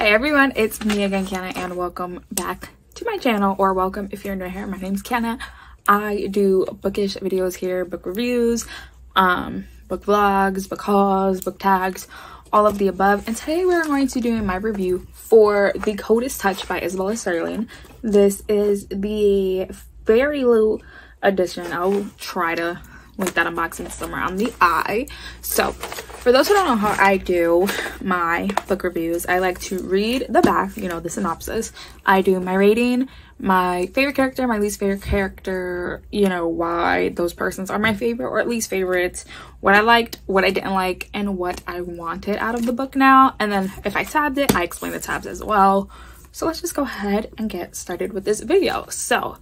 Hi everyone, it's me again, Kiana, and welcome back to my channel, or welcome if you're new here. My name's Kiana. I do bookish videos here, book reviews, book vlogs, book hauls, book tags, all of the above. And today we're going to be doing my review for The Coldest Touch by Isabella Sterling. This is the very little edition. I'll try to link that unboxing somewhere on the eye. So for those who don't know how I do my book reviews, I like to read the back, you know, the synopsis. I do my rating, my favorite character, my least favorite character, you know, why those persons are my favorite or at least favorites, what I liked, what I didn't like, and what I wanted out of the book now. And then if I tabbed it, I explain the tabs as well. So let's just go ahead and get started with this video. So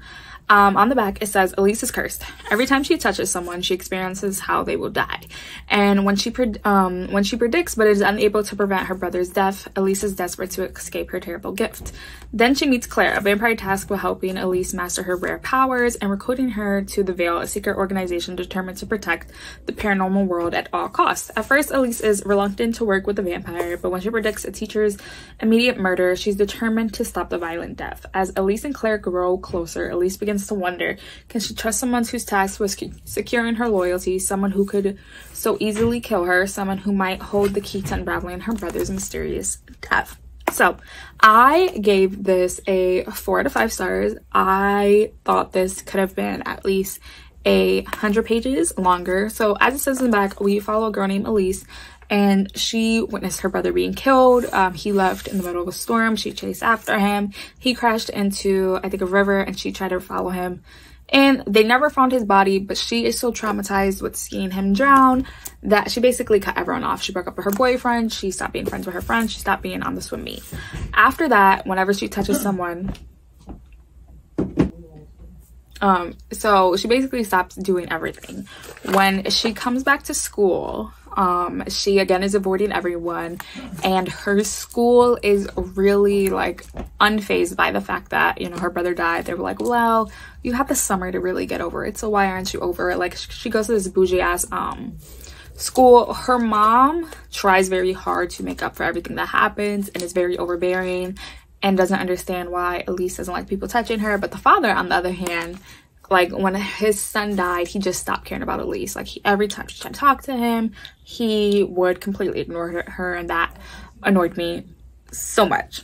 on the back, it says, Elise is cursed. Every time she touches someone, she experiences how they will die. And when she predicts but is unable to prevent her brother's death, Elise is desperate to escape her terrible gift. Then she meets Claire, a vampire tasked with helping Elise master her rare powers and recruiting her to the Veil, a secret organization determined to protect the paranormal world at all costs. At first, Elise is reluctant to work with the vampire, but when she predicts a teacher's immediate murder, she's determined to stop the violent death. As Elise and Claire grow closer, Elise begins to wonder, can she trust someone who's tasked with securing her loyalty, someone who could so easily kill her, someone who might hold the key to unraveling her brother's mysterious death? So I gave this a 4 out of 5 stars. I thought this could have been at least 100 pages longer. So as it says in the back, we follow a girl named Elise, and she witnessed her brother being killed. He left in the middle of a storm. She chased after him. He crashed into, I think, a river, and she tried to follow him. And they never found his body, but she is so traumatized with seeing him drown that she basically cut everyone off. She broke up with her boyfriend. She stopped being friends with her friends. She stopped being on the swim meet. After that, whenever she touches someone, so she basically stops doing everything. When she comes back to school, she again is avoiding everyone, and her school is really like unfazed by the fact that, you know, her brother died. They were like, well, you have the summer to really get over it, so why aren't you over it? Like, she goes to this bougie ass school. Her mom tries very hard to make up for everything that happens and is very overbearing and doesn't understand why Elise doesn't like people touching her. But the father, on the other hand, like, when his son died, he just stopped caring about Elise. Like, every time she tried to talk to him, he would completely ignore her, and that annoyed me so much.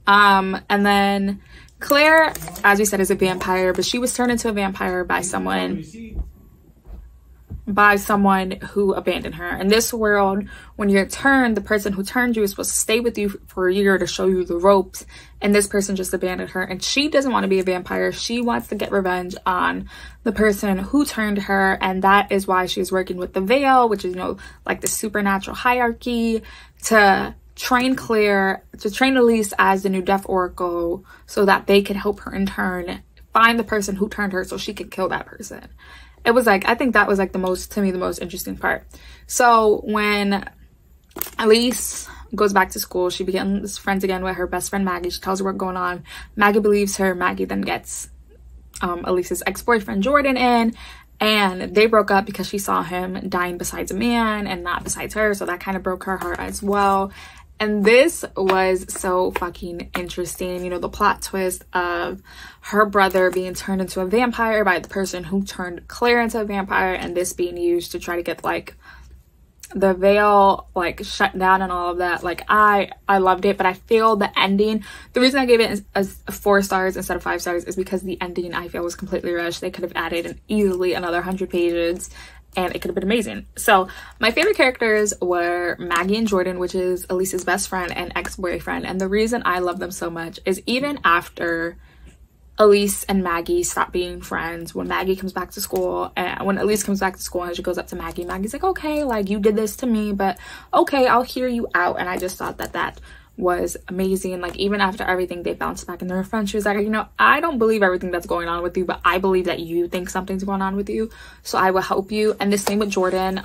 And then Claire, as we said, is a vampire, but she was turned into a vampire by someone who abandoned her. In this world, when you're turned, the person who turned you is supposed to stay with you for a year to show you the ropes, and this person just abandoned her, and she doesn't want to be a vampire. She wants to get revenge on the person who turned her, and that is why she's working with the Veil, which is, you know, like the supernatural hierarchy, to train Elise as the new Death Oracle so that they could help her in turn find the person who turned her so she could kill that person. It was like, I think that was like the most interesting part. So when Elise goes back to school, she begins friends again with her best friend Maggie. She tells her what's going on. Maggie believes her. Maggie then gets Elise's ex-boyfriend Jordan in, and they broke up because she saw him dying besides a man and not besides her, so that kind of broke her heart as well. And this was so fucking interesting. You know, the plot twist of her brother being turned into a vampire by the person who turned Claire into a vampire, and this being used to try to get like the Veil like shut down and all of that. Like, I loved it, but I feel the ending, the reason I gave it as 4 stars instead of 5 stars is because the ending I feel was completely rushed. They could have added easily another 100 pages and it could have been amazing. So my favorite characters were Maggie and Jordan, which is Elise's best friend and ex-boyfriend. And the reason I love them so much is even after Elise and Maggie stop being friends, when Maggie comes back to school, and when Elise comes back to school and she goes up to Maggie, Maggie's like, okay, like, you did this to me, but okay, I'll hear you out. And I just thought that that was amazing. Like, even after everything, they bounced back in their friends. She was like, you know, I don't believe everything that's going on with you, but I believe that you think something's going on with you, so I will help you. And the same with Jordan.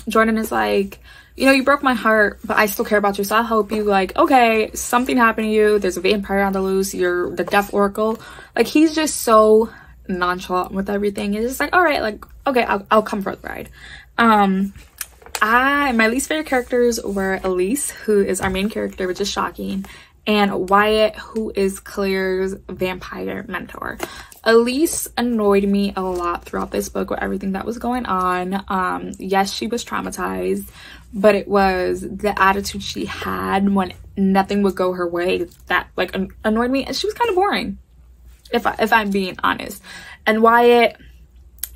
Jordan is like, you know, you broke my heart, but I still care about you, so I'll help you. Like, okay, something happened to you, there's a vampire on the loose, you're the Death Oracle. Like, he's just so nonchalant with everything. It's just like, all right, like, okay, I'll come for the ride. my least favorite characters were Elise, who is our main character, which is shocking, and Wyatt, who is Claire's vampire mentor. Elise annoyed me a lot throughout this book with everything that was going on. Yes, she was traumatized, but it was the attitude she had when nothing would go her way that like annoyed me, and she was kind of boring, if I'm being honest. And Wyatt,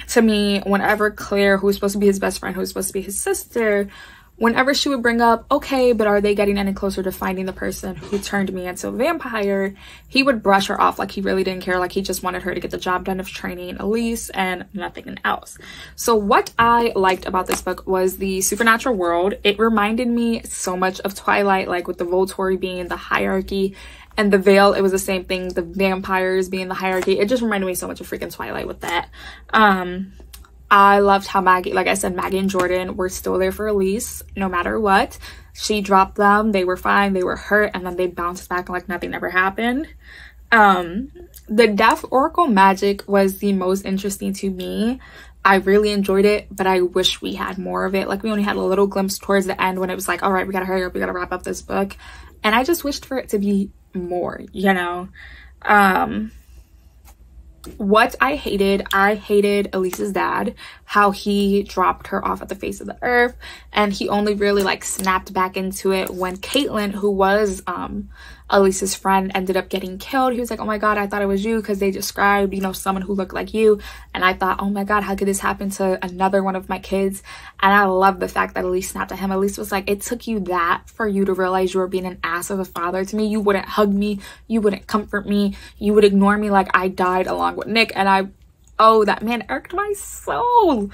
to me, whenever Claire, who was supposed to be his best friend, who was supposed to be his sister, whenever she would bring up, okay, but are they getting any closer to finding the person who turned me into a vampire, he would brush her off like he really didn't care, like he just wanted her to get the job done of training Elise and nothing else. So what I liked about this book was the supernatural world. It reminded me so much of Twilight, like with the Volturi being the hierarchy, and the Veil, it was the same thing, the vampires being the hierarchy. It just reminded me so much of freaking Twilight with that. I loved how Maggie, like I said, Maggie and Jordan were still there for Elise no matter what. She dropped them, they were fine, they were hurt, and then they bounced back like nothing ever happened. The Death Oracle magic was the most interesting to me. I really enjoyed it, but I wish we had more of it. Like, we only had a little glimpse towards the end when it was like, all right, we gotta hurry up, we gotta wrap up this book. And I just wished for it to be more, you know. What I hated Elise's dad, how he dropped her off at the face of the earth, and he only really like snapped back into it when Caitlin, who was Elise's friend, ended up getting killed. He was like, oh my god, I thought it was you, because they described, you know, someone who looked like you, and I thought, oh my god, how could this happen to another one of my kids? And I love the fact that Elise snapped at him. Elise was like, it took you that for you to realize you were being an ass of a father to me. You wouldn't hug me, you wouldn't comfort me, you would ignore me like I died along with Nick. And oh, that man irked my soul.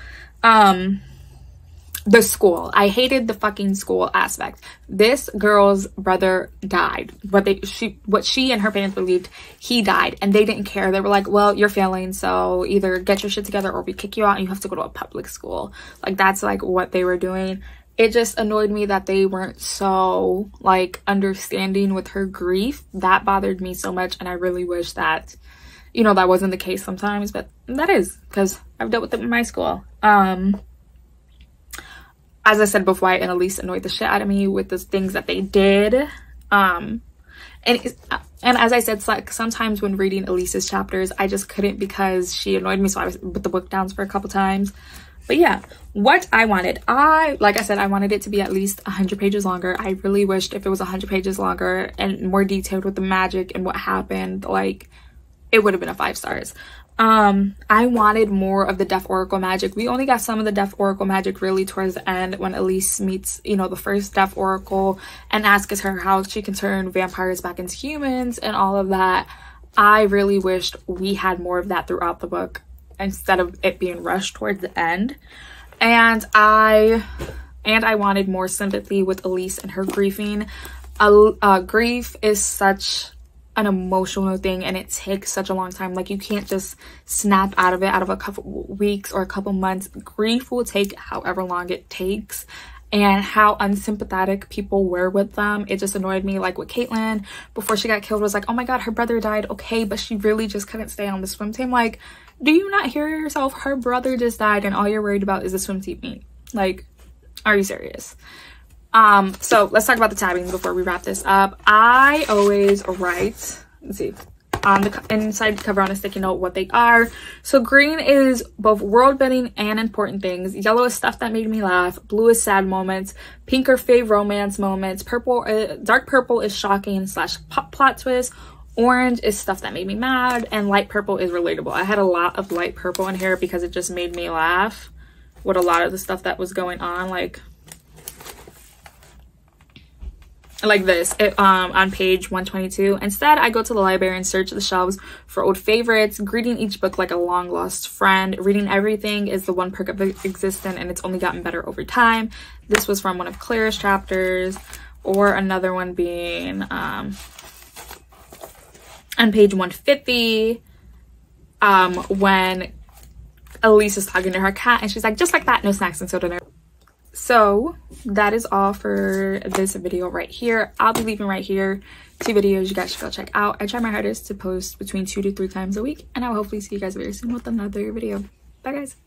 The school, I hated the fucking school aspect. This girl's brother died. What she and her parents believed, he died, and they didn't care. They were like, well, you're failing, so either get your shit together or we kick you out and you have to go to a public school. Like, that's like what they were doing. It just annoyed me that they weren't so like understanding with her grief. That bothered me so much, and I really wish that, you know, that wasn't the case sometimes, but that is, because I've dealt with it in my school. As I said before, Wyatt and Elise annoyed the shit out of me with the things that they did. And as I said, like, sometimes when reading Elise's chapters, I just couldn't because she annoyed me, so I put the book down for a couple times. But yeah, what I wanted, like I said, I wanted it to be at least 100 pages longer. I really wished if it was 100 pages longer and more detailed with the magic and what happened, like, it would have been a 5 stars. I wanted more of the Death Oracle magic. We only got some of the Death Oracle magic really towards the end when Elise meets, you know, the first Death Oracle and asks her how she can turn vampires back into humans and all of that. I really wished we had more of that throughout the book instead of it being rushed towards the end. And I wanted more sympathy with Elise and her grieving. Grief is such an emotional thing, and it takes such a long time. Like, you can't just snap out of it out of a couple weeks or a couple months. Grief will take however long it takes, and how unsympathetic people were with them, it just annoyed me. Like with Caitlin, before she got killed, was like, oh my god, her brother died, okay, but she really just couldn't stay on the swim team. Like, do you not hear yourself? Her brother just died and all you're worried about is the swim team meet. Like, are you serious? So let's talk about the tabbing before we wrap this up. I always write, let's see, on the inside cover on a sticky note what they are. So green is both world building and important things. Yellow is stuff that made me laugh. Blue is sad moments. Pink are fave romance moments. Purple, dark purple is shocking / plot twist. Orange is stuff that made me mad, and light purple is relatable. I had a lot of light purple in here because it just made me laugh with a lot of the stuff that was going on, like this on page 122. Instead, I go to the library and search the shelves for old favorites, greeting each book like a long lost friend. Reading everything is the one perk of existence, and it's only gotten better over time. This was from one of Claire's chapters, or another one being on page 150, when Elise is talking to her cat and she's like, just like that, no snacks and soda. So that is all for this video right here. I'll be leaving right here 2 videos you guys should go check out. I try my hardest to post between 2 to 3 times a week, and I will hopefully see you guys very soon with another video. Bye guys.